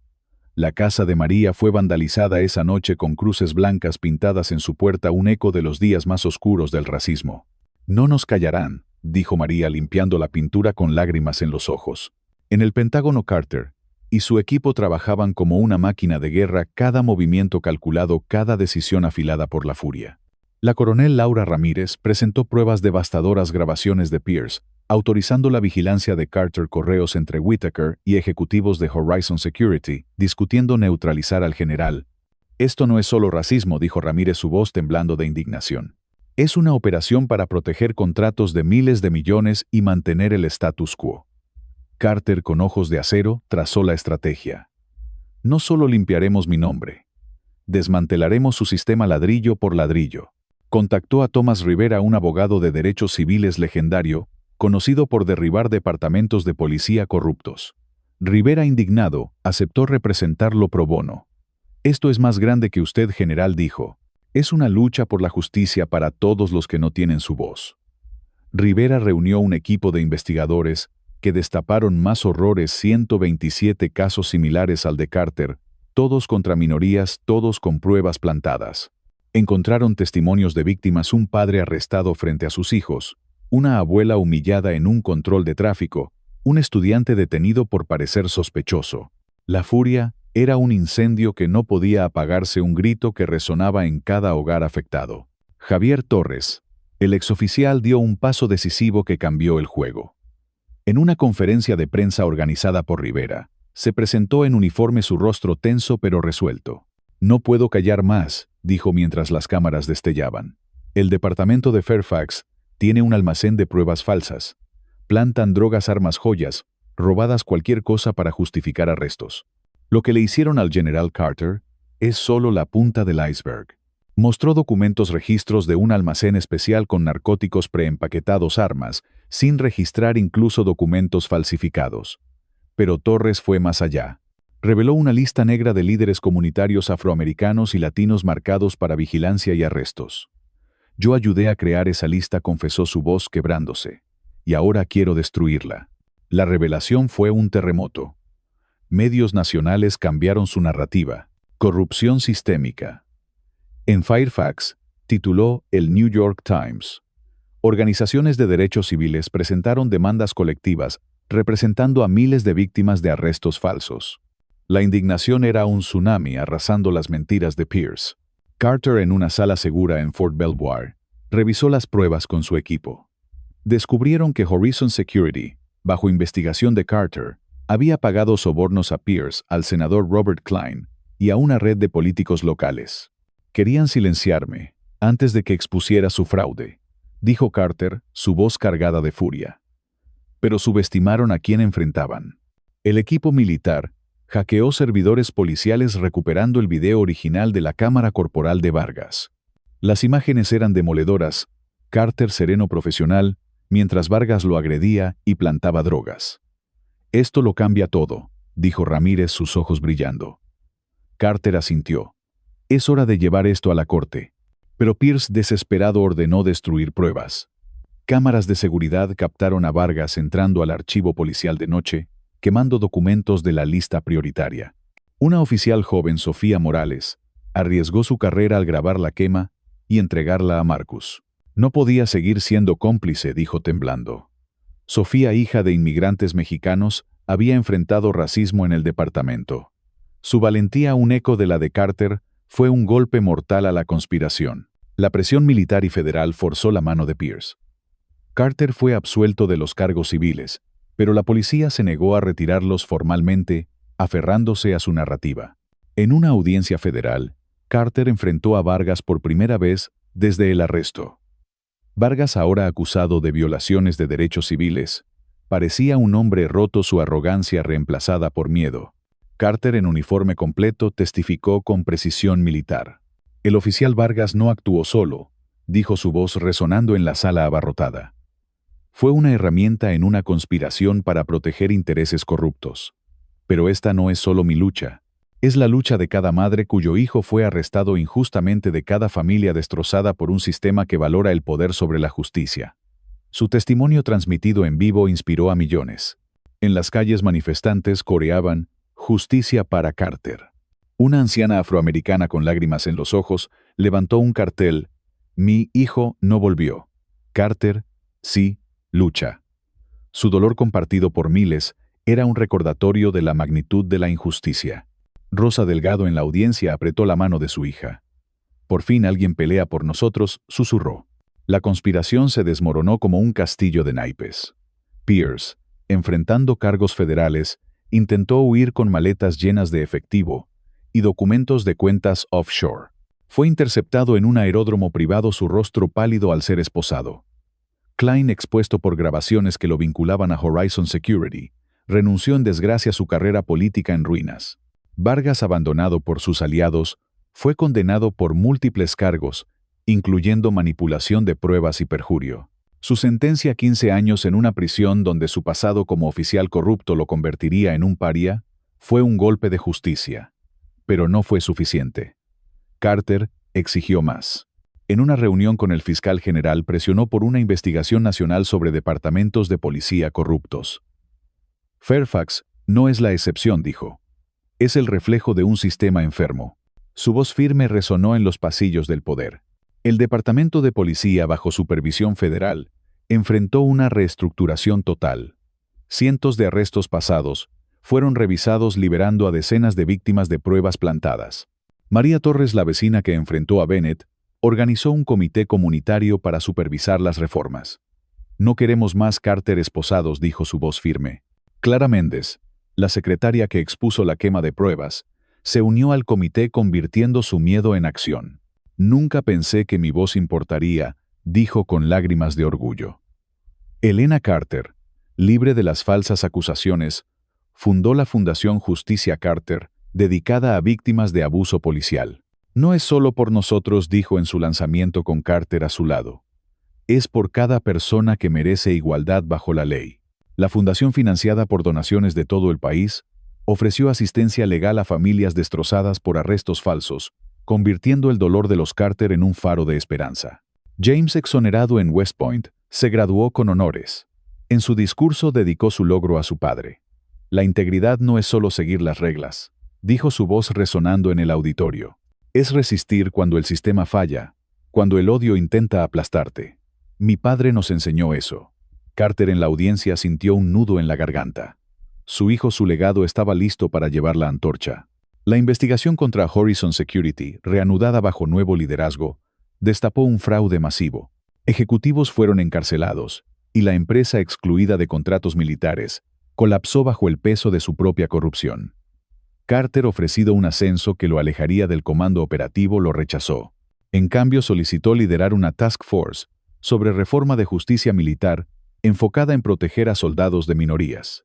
La casa de María fue vandalizada esa noche con cruces blancas pintadas en su puerta, un eco de los días más oscuros del racismo. No nos callarán, dijo María, limpiando la pintura con lágrimas en los ojos. En el Pentágono, Carter y su equipo trabajaban como una máquina de guerra, cada movimiento calculado, cada decisión afilada por la furia. La coronel Laura Ramírez presentó pruebas devastadoras, grabaciones de Pierce, autorizando la vigilancia de Carter, correos entre Whitaker y ejecutivos de Horizon Security, discutiendo neutralizar al general. Esto no es solo racismo, dijo Ramírez, su voz temblando de indignación. Es una operación para proteger contratos de miles de millones y mantener el status quo. Carter, con ojos de acero, trazó la estrategia. No solo limpiaremos mi nombre. Desmantelaremos su sistema ladrillo por ladrillo. Contactó a Thomas Rivera, un abogado de derechos civiles legendario, conocido por derribar departamentos de policía corruptos. Rivera, indignado, aceptó representarlo pro bono. Esto es más grande que usted, general, dijo. Es una lucha por la justicia para todos los que no tienen su voz. Rivera reunió un equipo de investigadores que destaparon más horrores, 127 casos similares al de Carter, todos contra minorías, todos con pruebas plantadas. Encontraron testimonios de víctimas: un padre arrestado frente a sus hijos, una abuela humillada en un control de tráfico, un estudiante detenido por parecer sospechoso. La furia era un incendio que no podía apagarse, un grito que resonaba en cada hogar afectado. Javier Torres, el exoficial, dio un paso decisivo que cambió el juego. En una conferencia de prensa organizada por Rivera, se presentó en uniforme, su rostro tenso pero resuelto. No puedo callar más, dijo mientras las cámaras destellaban. El departamento de Fairfax tiene un almacén de pruebas falsas. Plantan drogas, armas, joyas, robadas, cualquier cosa para justificar arrestos. Lo que le hicieron al general Carter es solo la punta del iceberg. Mostró documentos, registros de un almacén especial con narcóticos preempaquetados, armas, sin registrar, incluso documentos falsificados. Pero Torres fue más allá. Reveló una lista negra de líderes comunitarios afroamericanos y latinos marcados para vigilancia y arrestos. Yo ayudé a crear esa lista, confesó, su voz quebrándose. Y ahora quiero destruirla. La revelación fue un terremoto. Medios nacionales cambiaron su narrativa. Corrupción sistémica. En Fairfax, tituló el New York Times. Organizaciones de derechos civiles presentaron demandas colectivas representando a miles de víctimas de arrestos falsos. La indignación era un tsunami arrasando las mentiras de Pierce. Carter, en una sala segura en Fort Belvoir, revisó las pruebas con su equipo. Descubrieron que Horizon Security, bajo investigación de Carter, había pagado sobornos a Pierce, al senador Robert Klein y a una red de políticos locales. Querían silenciarme antes de que expusiera su fraude, dijo Carter, su voz cargada de furia. Pero subestimaron a quien enfrentaban. El equipo militar hackeó servidores policiales recuperando el video original de la cámara corporal de Vargas. Las imágenes eran demoledoras. Carter, sereno, profesional, mientras Vargas lo agredía y plantaba drogas. Esto lo cambia todo, dijo Ramírez, sus ojos brillando. Carter asintió. Es hora de llevar esto a la corte. Pero Pierce, desesperado, ordenó destruir pruebas. Cámaras de seguridad captaron a Vargas entrando al archivo policial de noche, quemando documentos de la lista prioritaria. Una oficial joven, Sofía Morales, arriesgó su carrera al grabar la quema y entregarla a Marcus. No podía seguir siendo cómplice, dijo temblando. Sofía, hija de inmigrantes mexicanos, había enfrentado racismo en el departamento. Su valentía, un eco de la de Carter, fue un golpe mortal a la conspiración. La presión militar y federal forzó la mano de Pierce. Carter fue absuelto de los cargos civiles, pero la policía se negó a retirarlos formalmente, aferrándose a su narrativa. En una audiencia federal, Carter enfrentó a Vargas por primera vez desde el arresto. Vargas, ahora acusado de violaciones de derechos civiles, parecía un hombre roto, su arrogancia reemplazada por miedo. Carter, en uniforme completo, testificó con precisión militar. El oficial Vargas no actuó solo, dijo, su voz resonando en la sala abarrotada. Fue una herramienta en una conspiración para proteger intereses corruptos. Pero esta no es solo mi lucha. Es la lucha de cada madre cuyo hijo fue arrestado injustamente, de cada familia destrozada por un sistema que valora el poder sobre la justicia. Su testimonio, transmitido en vivo, inspiró a millones. En las calles, manifestantes coreaban «Justicia para Carter». Una anciana afroamericana con lágrimas en los ojos levantó un cartel: «Mi hijo no volvió. Carter, sí, lucha». Su dolor, compartido por miles, era un recordatorio de la magnitud de la injusticia. Rosa Delgado, en la audiencia, apretó la mano de su hija. «Por fin alguien pelea por nosotros», susurró. La conspiración se desmoronó como un castillo de naipes. Pierce, enfrentando cargos federales, intentó huir con maletas llenas de efectivo y documentos de cuentas offshore. Fue interceptado en un aeródromo privado, su rostro pálido al ser esposado. Klein, expuesto por grabaciones que lo vinculaban a Horizon Security, renunció en desgracia, su carrera política en ruinas. Vargas, abandonado por sus aliados, fue condenado por múltiples cargos, incluyendo manipulación de pruebas y perjurio. Su sentencia, 15 años en una prisión donde su pasado como oficial corrupto lo convertiría en un paria, fue un golpe de justicia. Pero no fue suficiente. Carter exigió más. En una reunión con el fiscal general presionó por una investigación nacional sobre departamentos de policía corruptos. Fairfax no es la excepción, dijo. Es el reflejo de un sistema enfermo. Su voz firme resonó en los pasillos del poder. El Departamento de Policía, bajo supervisión federal, enfrentó una reestructuración total. Cientos de arrestos pasados fueron revisados, liberando a decenas de víctimas de pruebas plantadas. María Torres, la vecina que enfrentó a Bennett, organizó un comité comunitario para supervisar las reformas. No queremos más Carter esposados, dijo su voz firme. Clara Méndez, la secretaria que expuso la quema de pruebas, se unió al comité, convirtiendo su miedo en acción. Nunca pensé que mi voz importaría, dijo con lágrimas de orgullo. Elena Carter, libre de las falsas acusaciones, fundó la Fundación Justicia Carter, dedicada a víctimas de abuso policial. No es solo por nosotros, dijo en su lanzamiento con Carter a su lado. Es por cada persona que merece igualdad bajo la ley. La fundación, financiada por donaciones de todo el país, ofreció asistencia legal a familias destrozadas por arrestos falsos, convirtiendo el dolor de los Carter en un faro de esperanza. James, exonerado en West Point, se graduó con honores. En su discurso dedicó su logro a su padre. La integridad no es solo seguir las reglas, dijo su voz resonando en el auditorio. Es resistir cuando el sistema falla, cuando el odio intenta aplastarte. Mi padre nos enseñó eso. Carter, en la audiencia, sintió un nudo en la garganta. Su hijo, su legado, estaba listo para llevar la antorcha. La investigación contra Horizon Security, reanudada bajo nuevo liderazgo, destapó un fraude masivo. Ejecutivos fueron encarcelados, y la empresa, excluida de contratos militares, colapsó bajo el peso de su propia corrupción. Carter, ofrecido un ascenso que lo alejaría del comando operativo, lo rechazó. En cambio, solicitó liderar una task force sobre reforma de justicia militar enfocada en proteger a soldados de minorías.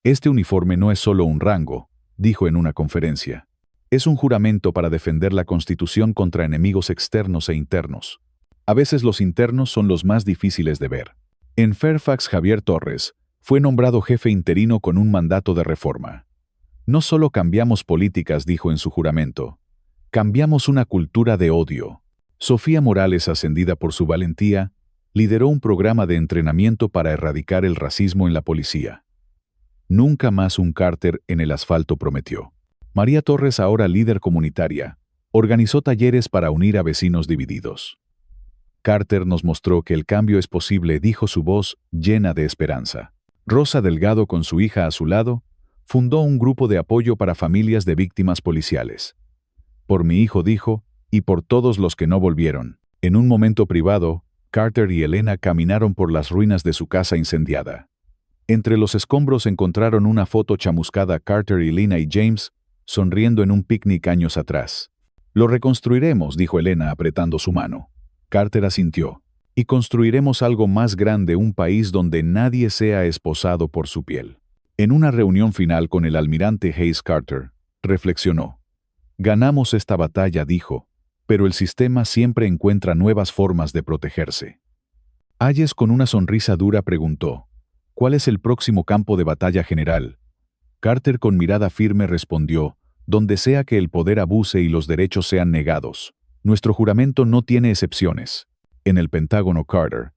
Este uniforme no es solo un rango, dijo en una conferencia. Es un juramento para defender la Constitución contra enemigos externos e internos. A veces los internos son los más difíciles de ver. En Fairfax, Javier Torres fue nombrado jefe interino con un mandato de reforma. No solo cambiamos políticas, dijo en su juramento, cambiamos una cultura de odio. Sofía Morales, ascendida por su valentía, lideró un programa de entrenamiento para erradicar el racismo en la policía. Nunca más un Carter en el asfalto, prometió. María Torres, ahora líder comunitaria, organizó talleres para unir a vecinos divididos. Carter nos mostró que el cambio es posible, dijo su voz llena de esperanza. Rosa Delgado, con su hija a su lado, fundó un grupo de apoyo para familias de víctimas policiales. Por mi hijo, dijo, y por todos los que no volvieron. En un momento privado, Carter y Elena caminaron por las ruinas de su casa incendiada. Entre los escombros encontraron una foto chamuscada: Carter y Lena y James, sonriendo en un picnic años atrás. Lo reconstruiremos, dijo Elena apretando su mano. Carter asintió. Y construiremos algo más grande, un país donde nadie sea esposado por su piel. En una reunión final con el almirante Hayes, Carter reflexionó. Ganamos esta batalla, dijo, pero el sistema siempre encuentra nuevas formas de protegerse. Hayes, con una sonrisa dura, preguntó, ¿cuál es el próximo campo de batalla, general? Carter, con mirada firme, respondió, donde sea que el poder abuse y los derechos sean negados. Nuestro juramento no tiene excepciones. En el Pentágono, Carter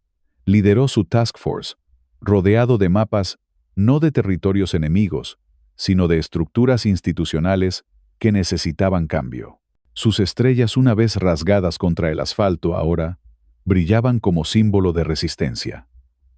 lideró su task force, rodeado de mapas no de territorios enemigos, sino de estructuras institucionales que necesitaban cambio. Sus estrellas, una vez rasgadas contra el asfalto, ahora brillaban como símbolo de resistencia.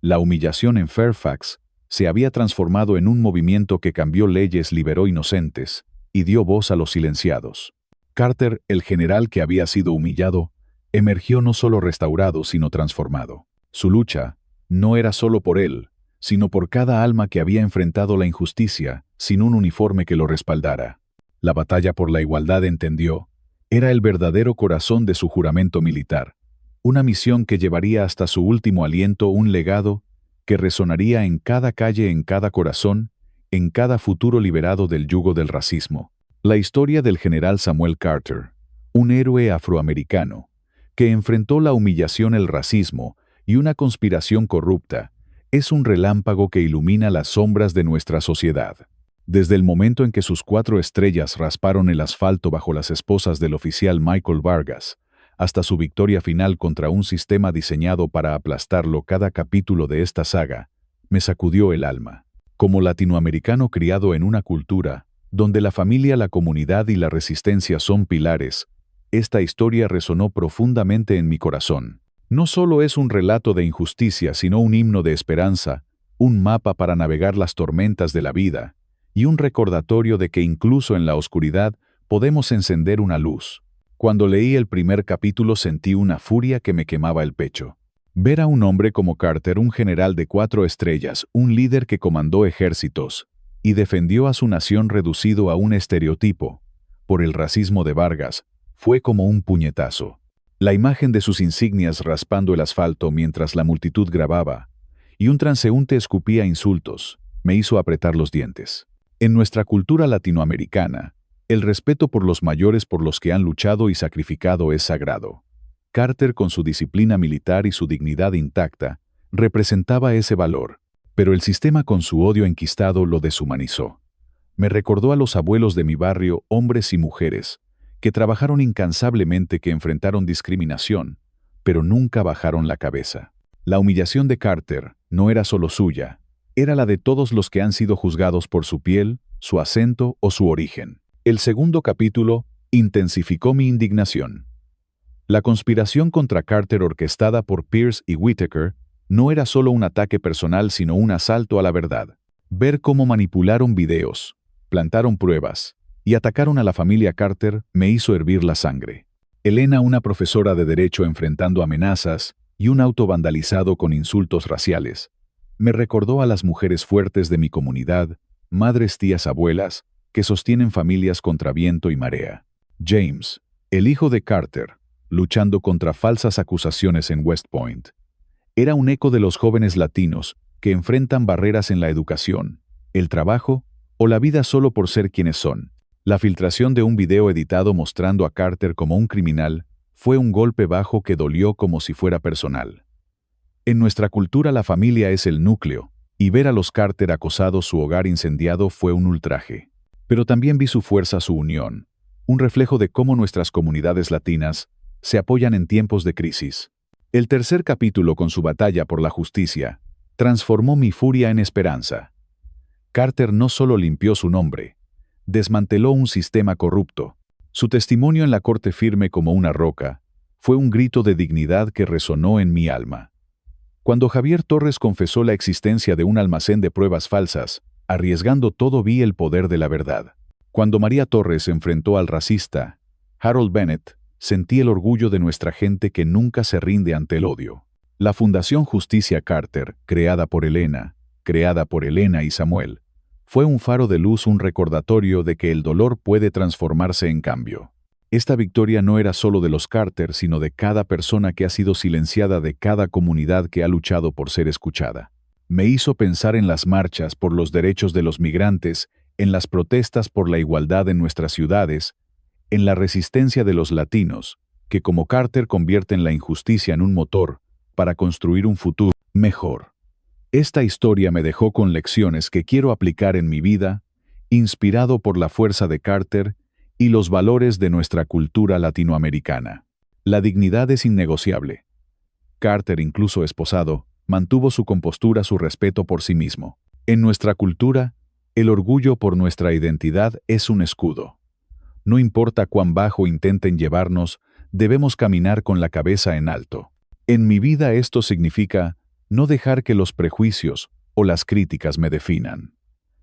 La humillación en Fairfax se había transformado en un movimiento que cambió leyes, liberó inocentes y dio voz a los silenciados. Carter, el general que había sido humillado, emergió no solo restaurado, sino transformado. Su lucha no era solo por él, sino por cada alma que había enfrentado la injusticia sin un uniforme que lo respaldara. La batalla por la igualdad, entendió, era el verdadero corazón de su juramento militar, una misión que llevaría hasta su último aliento, un legado que resonaría en cada calle, en cada corazón, en cada futuro liberado del yugo del racismo. La historia del general Samuel Carter, un héroe afroamericano, que enfrentó la humillación, el racismo y una conspiración corrupta, es un relámpago que ilumina las sombras de nuestra sociedad. Desde el momento en que sus 4 estrellas rasparon el asfalto bajo las esposas del oficial Michael Vargas, hasta su victoria final contra un sistema diseñado para aplastarlo, cada capítulo de esta saga me sacudió el alma. Como latinoamericano criado en una cultura donde la familia, la comunidad y la resistencia son pilares, esta historia resonó profundamente en mi corazón. No solo es un relato de injusticia, sino un himno de esperanza, un mapa para navegar las tormentas de la vida, y un recordatorio de que incluso en la oscuridad podemos encender una luz. Cuando leí el primer capítulo sentí una furia que me quemaba el pecho. Ver a un hombre como Carter, un general de 4 estrellas, un líder que comandó ejércitos y defendió a su nación reducido a un estereotipo por el racismo de Vargas, fue como un puñetazo. La imagen de sus insignias raspando el asfalto mientras la multitud grababa y un transeúnte escupía insultos me hizo apretar los dientes. En nuestra cultura latinoamericana, el respeto por los mayores, por los que han luchado y sacrificado, es sagrado. Carter, con su disciplina militar y su dignidad intacta, representaba ese valor, pero el sistema con su odio enquistado lo deshumanizó. Me recordó a los abuelos de mi barrio, hombres y mujeres, que trabajaron incansablemente, que enfrentaron discriminación, pero nunca bajaron la cabeza. La humillación de Carter no era solo suya, era la de todos los que han sido juzgados por su piel, su acento o su origen. El segundo capítulo intensificó mi indignación. La conspiración contra Carter, orquestada por Pierce y Whitaker, no era solo un ataque personal, sino un asalto a la verdad. Ver cómo manipularon videos, plantaron pruebas y atacaron a la familia Carter me hizo hervir la sangre. Elena, una profesora de derecho enfrentando amenazas y un auto vandalizado con insultos raciales, me recordó a las mujeres fuertes de mi comunidad, madres, tías, abuelas, que sostienen familias contra viento y marea. James, el hijo de Carter, luchando contra falsas acusaciones en West Point, era un eco de los jóvenes latinos que enfrentan barreras en la educación, el trabajo o la vida solo por ser quienes son. La filtración de un video editado mostrando a Carter como un criminal fue un golpe bajo que dolió como si fuera personal. En nuestra cultura la familia es el núcleo, y ver a los Carter acosados, su hogar incendiado, fue un ultraje. Pero también vi su fuerza, su unión, un reflejo de cómo nuestras comunidades latinas se apoyan en tiempos de crisis. El tercer capítulo, con su batalla por la justicia, transformó mi furia en esperanza. Carter no solo limpió su nombre, desmanteló un sistema corrupto. Su testimonio en la corte, firme como una roca, fue un grito de dignidad que resonó en mi alma. Cuando Javier Torres confesó la existencia de un almacén de pruebas falsas, arriesgando todo, vi el poder de la verdad. Cuando María Torres enfrentó al racista Harold Bennett, sentí el orgullo de nuestra gente que nunca se rinde ante el odio. La Fundación Justicia Carter, creada por Elena y Samuel, fue un faro de luz, un recordatorio de que el dolor puede transformarse en cambio. Esta victoria no era solo de los Carter, sino de cada persona que ha sido silenciada, de cada comunidad que ha luchado por ser escuchada. Me hizo pensar en las marchas por los derechos de los migrantes, en las protestas por la igualdad en nuestras ciudades, en la resistencia de los latinos, que como Carter convierten la injusticia en un motor para construir un futuro mejor. Esta historia me dejó con lecciones que quiero aplicar en mi vida, inspirado por la fuerza de Carter y los valores de nuestra cultura latinoamericana. La dignidad es innegociable. Carter, incluso esposado, mantuvo su compostura, su respeto por sí mismo. En nuestra cultura, el orgullo por nuestra identidad es un escudo. No importa cuán bajo intenten llevarnos, debemos caminar con la cabeza en alto. En mi vida esto significa no dejar que los prejuicios o las críticas me definan.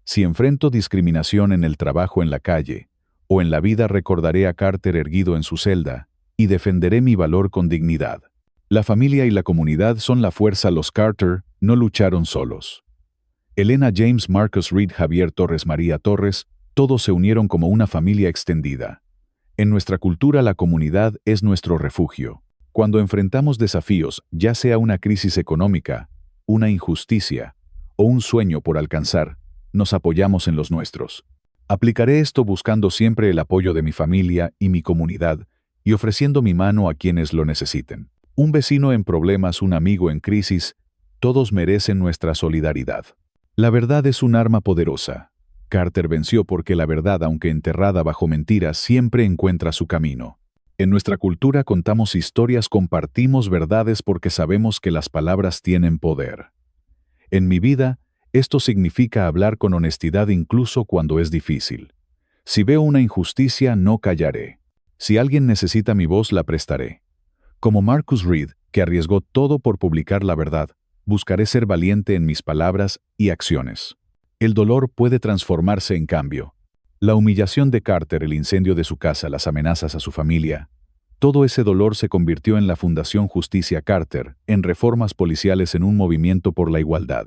Si enfrento discriminación en el trabajo, en la calle o en la vida, recordaré a Carter erguido en su celda y defenderé mi valor con dignidad. La familia y la comunidad son la fuerza. Los Carter no lucharon solos. Elena, James, Marcus Reed, Javier Torres, María Torres, todos se unieron como una familia extendida. En nuestra cultura la comunidad es nuestro refugio. Cuando enfrentamos desafíos, ya sea una crisis económica, una injusticia o un sueño por alcanzar, nos apoyamos en los nuestros. Aplicaré esto buscando siempre el apoyo de mi familia y mi comunidad y ofreciendo mi mano a quienes lo necesiten. Un vecino en problemas, un amigo en crisis, todos merecen nuestra solidaridad. La verdad es un arma poderosa. Carter venció porque la verdad, aunque enterrada bajo mentiras, siempre encuentra su camino. En nuestra cultura contamos historias, compartimos verdades porque sabemos que las palabras tienen poder. En mi vida, esto significa hablar con honestidad incluso cuando es difícil. Si veo una injusticia, no callaré. Si alguien necesita mi voz, la prestaré. Como Marcus Reed, que arriesgó todo por publicar la verdad, buscaré ser valiente en mis palabras y acciones. El dolor puede transformarse en cambio. La humillación de Carter, el incendio de su casa, las amenazas a su familia, todo ese dolor se convirtió en la Fundación Justicia Carter, en reformas policiales, en un movimiento por la igualdad.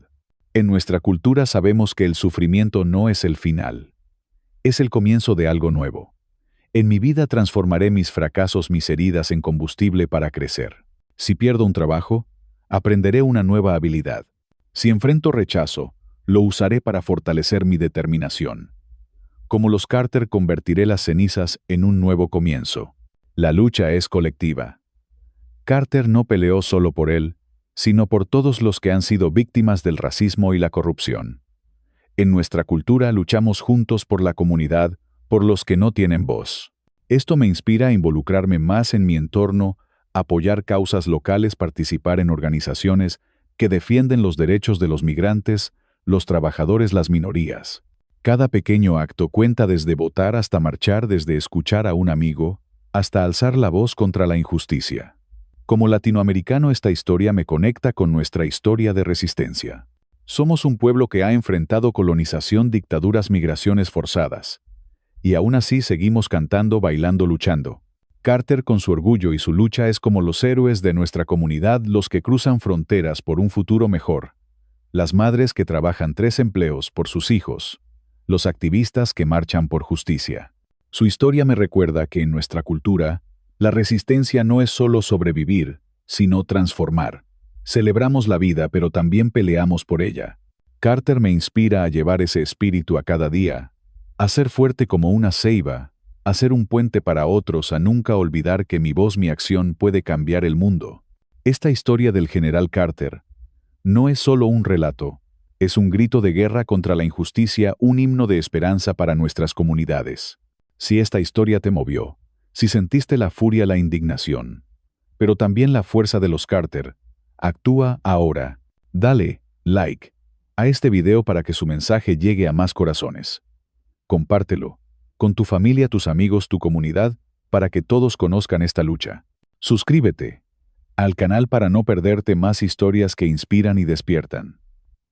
En nuestra cultura sabemos que el sufrimiento no es el final. Es el comienzo de algo nuevo. En mi vida transformaré mis fracasos, mis heridas en combustible para crecer. Si pierdo un trabajo, aprenderé una nueva habilidad. Si enfrento rechazo, lo usaré para fortalecer mi determinación. Como los Carter, convertiré las cenizas en un nuevo comienzo. La lucha es colectiva. Carter no peleó solo por él, sino por todos los que han sido víctimas del racismo y la corrupción. En nuestra cultura luchamos juntos por la comunidad, por los que no tienen voz. Esto me inspira a involucrarme más en mi entorno, apoyar causas locales, participar en organizaciones que defienden los derechos de los migrantes, los trabajadores, las minorías. Cada pequeño acto cuenta, desde votar hasta marchar, desde escuchar a un amigo, hasta alzar la voz contra la injusticia. Como latinoamericano, esta historia me conecta con nuestra historia de resistencia. Somos un pueblo que ha enfrentado colonización, dictaduras, migraciones forzadas. Y aún así seguimos cantando, bailando, luchando. Carter, con su orgullo y su lucha, es como los héroes de nuestra comunidad, los que cruzan fronteras por un futuro mejor. Las madres que trabajan 3 empleos por sus hijos. Los activistas que marchan por justicia. Su historia me recuerda que en nuestra cultura, la resistencia no es solo sobrevivir, sino transformar. Celebramos la vida, pero también peleamos por ella. Carter me inspira a llevar ese espíritu a cada día, a ser fuerte como una ceiba, a ser un puente para otros, a nunca olvidar que mi voz, mi acción puede cambiar el mundo. Esta historia del general Carter no es solo un relato, es un grito de guerra contra la injusticia, un himno de esperanza para nuestras comunidades. Si esta historia te movió, si sentiste la furia, la indignación, pero también la fuerza de los Carter, actúa ahora. Dale like a este video para que su mensaje llegue a más corazones. Compártelo con tu familia, tus amigos, tu comunidad, para que todos conozcan esta lucha. Suscríbete al canal para no perderte más historias que inspiran y despiertan.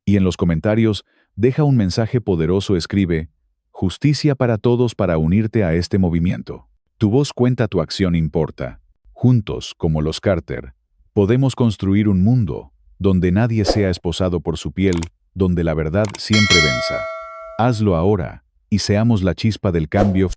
Y en los comentarios, deja un mensaje poderoso, escribe "Justicia para todos" para unirte a este movimiento. Tu voz cuenta, tu acción importa. Juntos, como los Carter, podemos construir un mundo donde nadie sea esposado por su piel, donde la verdad siempre venza. Hazlo ahora y seamos la chispa del cambio.